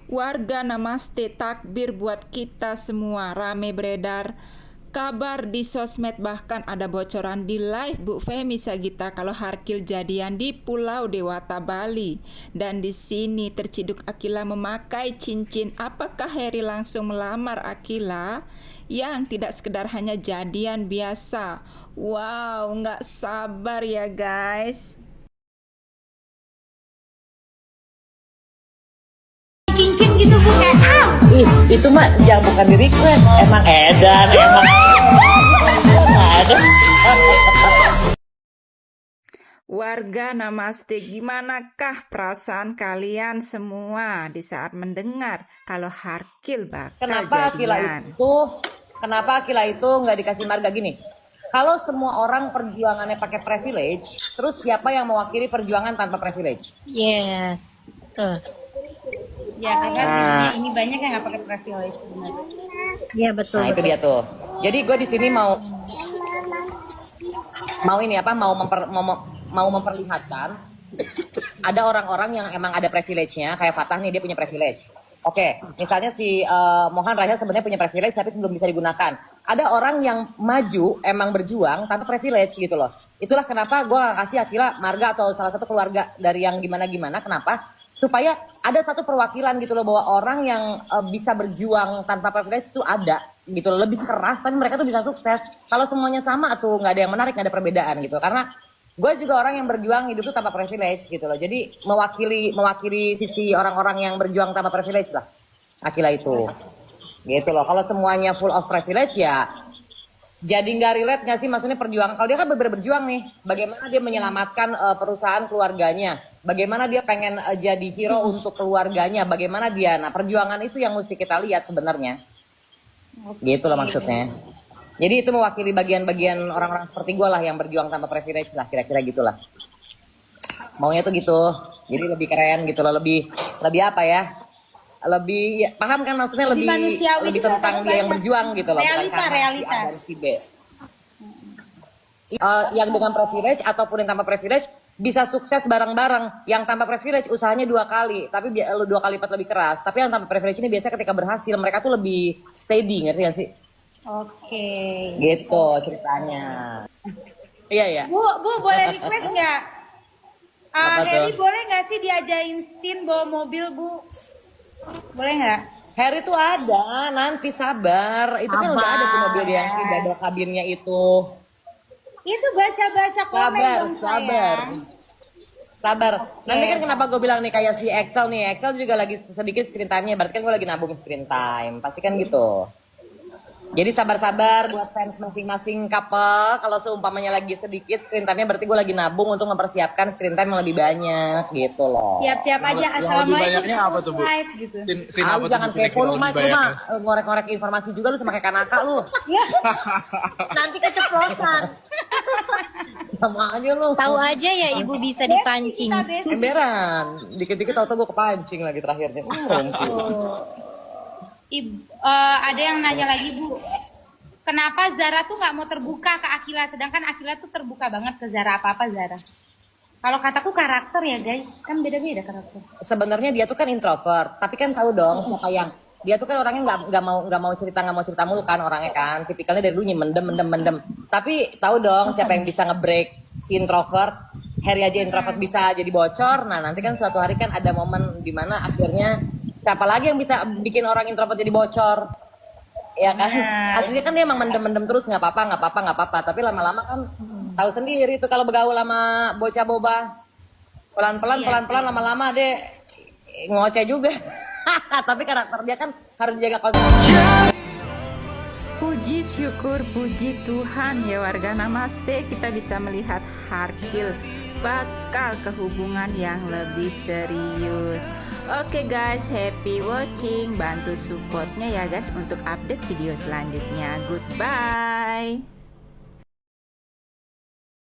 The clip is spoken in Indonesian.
Warga namaste, takbir buat kita semua. Rame beredar kabar di sosmed, bahkan ada bocoran di live Bu Femi Sagita kalau Harkil jadian di Pulau Dewata Bali. Dan di sini terciduk Akila memakai cincin. Apakah Harry langsung melamar Akila yang tidak sekedar hanya jadian biasa? Wow, nggak sabar ya guys. Cincin gitu Bu, kayak Ih, itu mah yang bukan di request, emang edan, emang ada. Warga namaste, gimanakah perasaan kalian semua di saat mendengar kalau Harkil bakal jadian? Kenapa Akila itu nggak dikasih marga gini? Kalau semua orang perjuangannya pakai privilege, terus siapa yang mewakili perjuangan tanpa privilege? yes, betul. Ya karena ini banyak yang nggak pakai privilege benar. Iya betul. Nah itu dia tuh. Jadi gue di sini mau ini apa? Mau memperlihatkan ada orang-orang yang emang ada privilege-nya, kayak Fatah nih, dia punya privilege. Oke, misalnya si Mohan Rahel sebenarnya punya privilege tapi belum bisa digunakan. Ada orang yang maju emang berjuang tanpa privilege gitu loh. Itulah kenapa gue kasih Akila marga atau salah satu keluarga dari yang gimana-gimana. Kenapa? Supaya ada satu perwakilan gitu loh, bahwa orang yang bisa berjuang tanpa privilege itu ada gitu loh, lebih keras tapi mereka tuh bisa sukses. Kalau semuanya sama tuh nggak ada yang menarik, nggak ada perbedaan gitu. Karena gue juga orang yang berjuang hidup tuh tanpa privilege gitu loh. Jadi mewakili sisi orang-orang yang berjuang tanpa privilege lah Akila itu gitu loh. Kalau semuanya full of privilege ya jadi nggak relate nggak sih, maksudnya perjuangan. Kalau dia kan benar-benar berjuang nih, bagaimana dia menyelamatkan perusahaan keluarganya, bagaimana dia pengen jadi hero untuk keluarganya, bagaimana dia, nah perjuangan itu yang mesti kita lihat sebenarnya, gitu loh maksudnya. Jadi itu mewakili bagian-bagian orang-orang seperti gue lah yang berjuang tanpa privilege lah, kira-kira gitulah. Maunya tuh gitu, jadi lebih keren gitu loh, lebih apa ya? Lebih ya, paham kan maksudnya, lebih tentang dia yang berjuang gitu loh, bukan karena si A dan si B. Yang dengan privilege ataupun yang tanpa privilege bisa sukses bareng-bareng. Yang tanpa privilege usahanya 2 kali, tapi 2 kali lipat lebih keras. Tapi yang tanpa privilege ini biasanya ketika berhasil mereka tuh lebih steady, ngerti gak sih? Oke. Gitu ceritanya. Iya ya. Bu boleh request nggak? Harry boleh nggak sih diajain scene bawa mobil Bu? Boleh nggak? Harry tuh ada, nanti sabar. Itu kan udah ada tuh mobil yang si double kabinnya itu. Itu baca-baca komen dong Sabar. Nanti kan kenapa gue bilang nih kayak si Excel nih. Excel juga lagi sedikit screen time-nya. Berarti kan gue lagi nabung screen time. Pasti kan gitu. Jadi sabar-sabar buat fans masing-masing couple. Kalau seumpamanya lagi sedikit screen time-nya, berarti gue lagi nabung untuk mempersiapkan screen time yang lebih banyak gitu loh. Siap-siap aja. Assalamualaikum. Banyaknya apa tuh Bu? Gitu. Jangan kepo lu mah ngorek-ngorek informasi juga lu sama kayak kanaka lu. Nanti keceplosan. Sama aja lu. Tahu aja ya ibu bisa dipancing. Emberan. Dikit-dikit tau-tau gue kepancing lagi terakhirnya. Ada yang nanya lagi Bu, kenapa Zara tuh nggak mau terbuka ke Akila, sedangkan Akila tuh terbuka banget ke Zara, apa Zara? Kalau kataku karakter ya guys, kan beda-beda karakter. Sebenarnya dia tuh kan introvert, tapi kan tahu dong siapa yang dia tuh kan orangnya nggak mau cerita mulu kan orangnya kan, tipikalnya dari dulu mendem. Tapi tahu dong siapa yang bisa ngebreak si introvert. Harry aja introvert bisa jadi bocor. Nah nanti kan suatu hari kan ada momen dimana akhirnya siapa lagi yang bisa bikin orang introvert jadi bocor, ya kan? Aslinya kan dia emang mendem terus, nggak apa-apa. Tapi lama-lama kan tahu sendiri tuh kalau bergaul sama bocah boba, pelan-pelan lama-lama deh ngoceh juga. Tapi karakter dia kan harus dijaga konsen. Puji syukur, puji Tuhan ya warga namaste, kita bisa melihat Harkil bakal ke hubungan yang lebih serius. Oke guys, happy watching, bantu supportnya ya guys untuk update video selanjutnya. Goodbye.